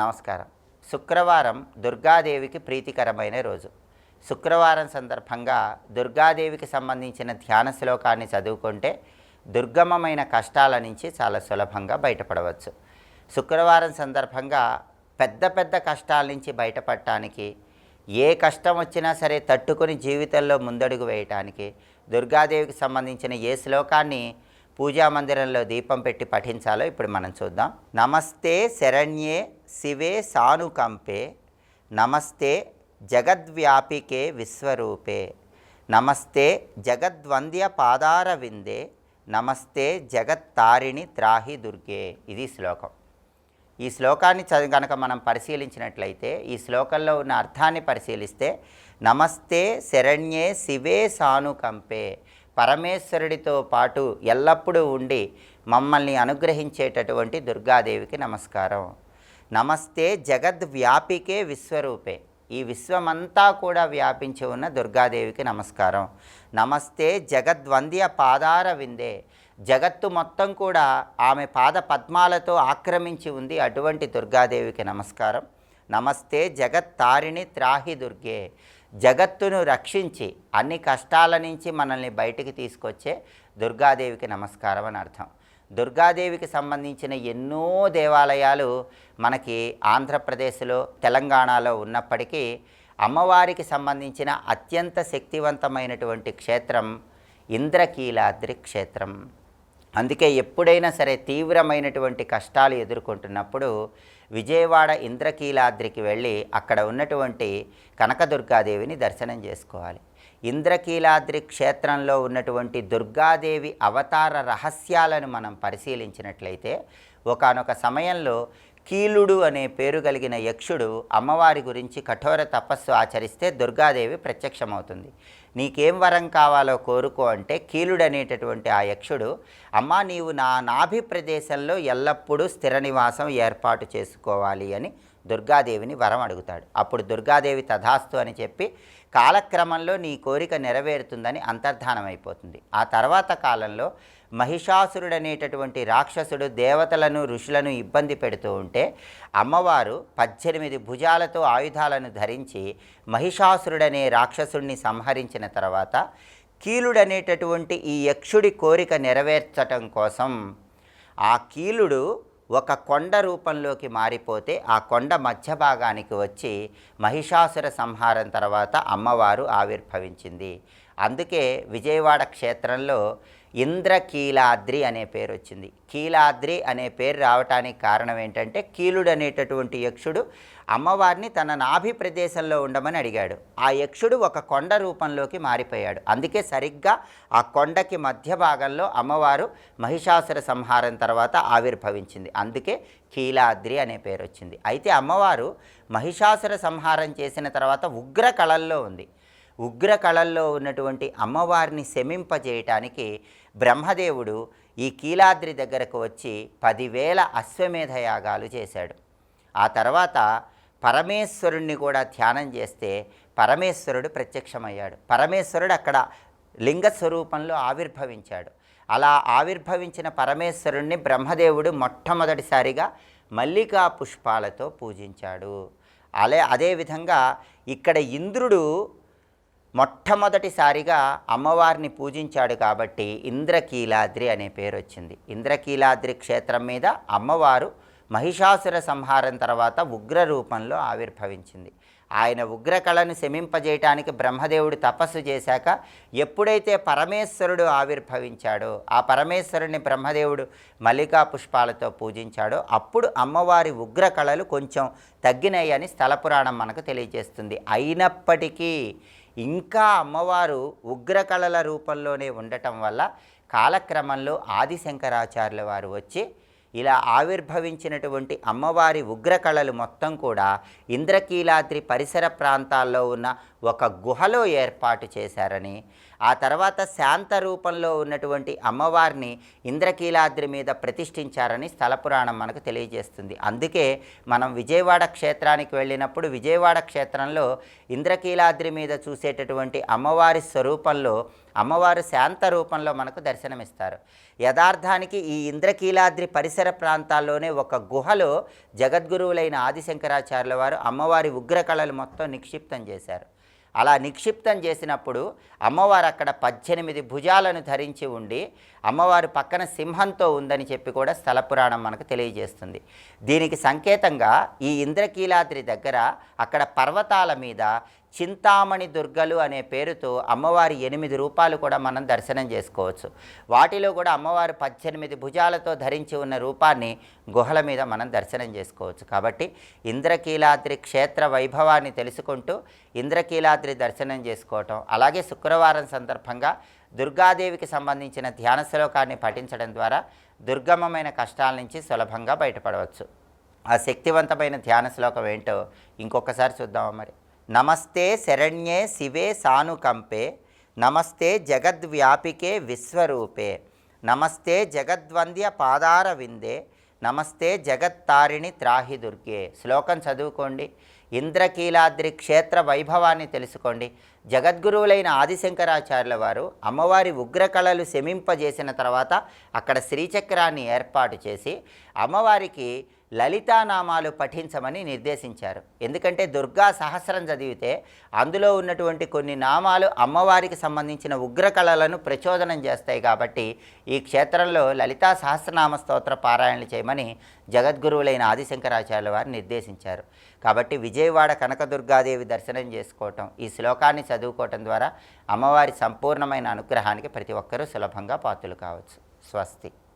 నమస్కారం. శుక్రవారం దుర్గాదేవికి ప్రీతికరమైన రోజు. శుక్రవారం సందర్భంగా దుర్గాదేవికి సంబంధించిన ధ్యాన శ్లోకాన్ని చదువుకుంటే దుర్గమమైన కష్టాల నుంచి చాలా సులభంగా బయటపడవచ్చు. శుక్రవారం సందర్భంగా పెద్ద పెద్ద కష్టాల నుంచి బయటపడటానికి, ఏ కష్టం వచ్చినా సరే తట్టుకొని జీవితంలో ముందడుగు వేయటానికి దుర్గాదేవికి సంబంధించిన ఏ శ్లోకాన్ని పూజా మందిరంలో దీపం పెట్టి పఠించాలో ఇప్పుడు మనం చూద్దాం. నమస్తే శరణ్యే శివే సానుకంపే, నమస్తే జగద్వ్యాపికే విశ్వరూపే, నమస్తే జగద్వంద్య పాదారవిందే, నమస్తే జగత్తారిణి త్రాహి దుర్గే. ఇది శ్లోకం. ఈ శ్లోకాన్ని కనుక మనం పరిశీలించినట్లయితే, ఈ శ్లోకంలో ఉన్న అర్థాన్ని పరిశీలిస్తే, నమస్తే శరణ్యే శివే సానుకంపే, పరమేశ్వరుడితో పాటు ఎల్లప్పుడూ ఉండి మమ్మల్ని అనుగ్రహించేటటువంటి దుర్గాదేవికి నమస్కారం. నమస్తే జగద్వ్యాపికే విశ్వరూపే, ఈ విశ్వమంతా కూడా వ్యాపించి ఉన్న దుర్గాదేవికి నమస్కారం. నమస్తే జగద్వంద్య పాదార విందే, జగత్తు మొత్తం కూడా ఆమె పాద పద్మాలతో ఆక్రమించి ఉంది, అటువంటి దుర్గాదేవికి నమస్కారం. నమస్తే జగత్తారిణి త్రాహి దుర్గే, జగత్తును రక్షించి అన్ని కష్టాల నుంచి మనల్ని బయటికి తీసుకొచ్చే దుర్గాదేవికి నమస్కారం అని అర్థం. దుర్గాదేవికి సంబంధించిన ఎన్నో దేవాలయాలు మనకి ఆంధ్రప్రదేశ్లో, తెలంగాణలో ఉన్నప్పటికీ అమ్మవారికి సంబంధించిన అత్యంత శక్తివంతమైనటువంటి క్షేత్రం ఇంద్రకీలాద్రి క్షేత్రం. అందుకే ఎప్పుడైనా సరే తీవ్రమైనటువంటి కష్టాలు ఎదుర్కొంటున్నప్పుడు విజయవాడ ఇంద్రకీలాద్రికి వెళ్ళి అక్కడ ఉన్నటువంటి కనకదుర్గాదేవిని దర్శనం చేసుకోవాలి. ఇంద్రకీలాద్రి క్షేత్రంలో ఉన్నటువంటి దుర్గాదేవి అవతార రహస్యాలను మనం పరిశీలించినట్లయితే, ఒకానొక సమయంలో కీలుడు అనే పేరు కలిగిన యక్షుడు అమ్మవారి గురించి కఠోర తపస్సు ఆచరిస్తే దుర్గాదేవి ప్రత్యక్షమవుతుంది. నీకేం వరం కావాలో కోరుకో అంటే, కీలుడు అనేటటువంటి ఆ యక్షుడు, అమ్మా నీవు నా నాభి ప్రదేశంలో ఎల్లప్పుడూ స్థిర నివాసం ఏర్పాటు చేసుకోవాలి అని దుర్గాదేవిని వరం అడుగుతాడు. అప్పుడు దుర్గాదేవి తథాస్తు అని చెప్పి కాలక్రమంలో నీ కోరిక నెరవేరుతుందని అంతర్ధానమైపోతుంది. ఆ తర్వాత కాలంలో మహిషాసురుడు అనేటటువంటి రాక్షసుడు దేవతలను, ఋషులను ఇబ్బంది పెడుతూ ఉంటే అమ్మవారు 18 భుజాలతో ఆయుధాలను ధరించి మహిషాసురుడనే రాక్షసుడిని సంహరించిన తర్వాత కీలుడనేటటువంటి ఈ యక్షుడి కోరిక నెరవేర్చటం కోసం ఆ కీలుడు ఒక కొండ రూపంలోకి మారిపోతే ఆ కొండ మధ్య భాగానికి వచ్చి మహిషాసుర సంహారం తర్వాత అమ్మవారు ఆవిర్భవించింది. అందుకే విజయవాడ క్షేత్రంలో ఇంద్రకీలాద్రి అనే పేరు వచ్చింది. కీలాద్రి అనే పేరు రావటానికి కారణం ఏంటంటే, కీలుడు అనేటటువంటి యక్షుడు అమ్మవారిని తన నాభి ప్రదేశంలో ఉండమని అడిగాడు. ఆ యక్షుడు ఒక కొండ రూపంలోకి మారిపోయాడు. అందుకే సరిగ్గా ఆ కొండకి మధ్య భాగంలో అమ్మవారు మహిషాసుర సంహారం తర్వాత ఆవిర్భవించింది. అందుకే కీలాద్రి అనే పేరు వచ్చింది. అయితే అమ్మవారు మహిషాసుర సంహారం చేసిన తర్వాత ఉగ్ర కళల్లో ఉంది. ఉగ్ర కళల్లో ఉన్నటువంటి అమ్మవారిని శమింపజేయటానికి బ్రహ్మదేవుడు ఈ కీలాద్రి దగ్గరకు వచ్చి 10,000 అశ్వమేధ యాగాలు చేశాడు. ఆ తర్వాత పరమేశ్వరుణ్ణి కూడా ధ్యానం చేస్తే పరమేశ్వరుడు ప్రత్యక్షమయ్యాడు. పరమేశ్వరుడు అక్కడ లింగ స్వరూపంలో ఆవిర్భవించాడు. అలా ఆవిర్భవించిన పరమేశ్వరుణ్ణి బ్రహ్మదేవుడు మొట్టమొదటిసారిగా మల్లికా పుష్పాలతో పూజించాడు. అదేవిధంగా ఇక్కడ ఇంద్రుడు మొట్టమొదటిసారిగా అమ్మవారిని పూజించాడు కాబట్టి ఇంద్రకీలాద్రి అనే పేరు వచ్చింది. ఇంద్రకీలాద్రి క్షేత్రం మీద అమ్మవారు మహిషాసుర సంహారం తర్వాత ఉగ్ర రూపంలో ఆవిర్భవించింది. ఆయన ఉగ్ర కళను శమింపజేయటానికి బ్రహ్మదేవుడు తపస్సు చేశాక ఎప్పుడైతే పరమేశ్వరుడు ఆవిర్భవించాడో, ఆ పరమేశ్వరుని బ్రహ్మదేవుడు మల్లికా పుష్పాలతో పూజించాడో, అప్పుడు అమ్మవారి ఉగ్ర కళలు కొంచెం తగ్గినాయని స్థల పురాణం మనకు తెలియజేస్తుంది. అయినప్పటికీ ఇంకా అమ్మవారు ఉగ్రకళల రూపంలోనే ఉండటం వల్ల కాలక్రమంలో ఆదిశంకరాచార్యుల వారు వచ్చి ఇలా ఆవిర్భవించినటువంటి అమ్మవారి ఉగ్రకళలు మొత్తం కూడా ఇంద్రకీలాద్రి పరిసర ప్రాంతాల్లో ఉన్న ఒక గుహలో ఏర్పాటు చేశారని, ఆ తర్వాత శాంత రూపంలో ఉన్నటువంటి అమ్మవారిని ఇంద్రకీలాద్రి మీద ప్రతిష్ఠించారని స్థల పురాణం మనకు తెలియజేస్తుంది. అందుకే మనం విజయవాడ క్షేత్రానికి వెళ్ళినప్పుడు విజయవాడ క్షేత్రంలో ఇంద్రకీలాద్రి మీద చూసేటటువంటి అమ్మవారి స్వరూపంలో అమ్మవారు శాంత రూపంలో మనకు దర్శనమిస్తారు. యథార్థానికి ఈ ఇంద్రకీలాద్రి పరిసర ప్రాంతాల్లోనే ఒక గుహలో జగద్గురువులైన ఆదిశంకరాచార్యుల వారు అమ్మవారి ఉగ్రకళలు మొత్తం నిక్షిప్తం చేశారు. అలా నిక్షిప్తం చేసినప్పుడు అమ్మవారు అక్కడ 18 భుజాలను ధరించి ఉండి అమ్మవారు పక్కన సింహంతో ఉందని చెప్పి కూడా స్థల పురాణం మనకు తెలియజేస్తుంది. దీనికి సంకేతంగా ఈ ఇంద్రకీలాద్రి దగ్గర అక్కడ పర్వతాల మీద చింతామణి దుర్గలు అనే పేరుతో అమ్మవారి 8 రూపాలు కూడా మనం దర్శనం చేసుకోవచ్చు. వాటిలో కూడా అమ్మవారు 18 భుజాలతో ధరించి ఉన్న రూపాన్ని గుహల మీద మనం దర్శనం చేసుకోవచ్చు. కాబట్టి ఇంద్రకీలాద్రి క్షేత్ర వైభవాన్ని తెలుసుకుంటూ ఇంద్రకీలాద్రి దర్శనం చేసుకోవటం, అలాగే శుక్రవారం సందర్భంగా దుర్గాదేవికి సంబంధించిన ధ్యాన శ్లోకాన్ని పఠించడం ద్వారా దుర్గమమైన కష్టాల నుంచి సులభంగా బయటపడవచ్చు. ఆ శక్తివంతమైన ధ్యాన శ్లోకం ఏంటో ఇంకొకసారి చూద్దామా మరి. నమస్తే శరణ్యే శివే సానుకంపే, నమస్తే జగద్వ్యాపికే విశ్వరూపే, నమస్తే జగద్వంద్య పాదార విందే, నమస్తే జగత్తారిణి త్రాహి దుర్గే. శ్లోకం చదువుకోండి. ఇంద్రకీలాద్రి క్షేత్ర వైభవాన్ని తెలుసుకోండి. జగద్గురువులైన ఆదిశంకరాచార్యుల వారు అమ్మవారి ఉగ్రకళలు శమింపజేసిన తర్వాత అక్కడ శ్రీచక్రాన్ని ఏర్పాటు చేసి అమ్మవారికి లలితానామాలు పఠించమని నిర్దేశించారు. ఎందుకంటే దుర్గా సహస్రం చదివితే అందులో ఉన్నటువంటి కొన్ని నామాలు అమ్మవారికి సంబంధించిన ఉగ్రకళలను ప్రచోదనం చేస్తాయి. కాబట్టి ఈ క్షేత్రంలో లలితా సహస్రనామ స్తోత్ర పారాయణలు చేయమని జగద్గురువులైన ఆదిశంకరాచార్యుల వారు నిర్దేశించారు. కాబట్టి విజయవాడ కనకదుర్గాదేవి దర్శనం చేసుకోవటం, ఈ శ్లోకాన్ని చదువుకోవటం ద్వారా అమ్మవారి సంపూర్ణమైన అనుగ్రహానికి ప్రతి ఒక్కరూ సులభంగా పాత్రలు కావచ్చు. స్వస్తి.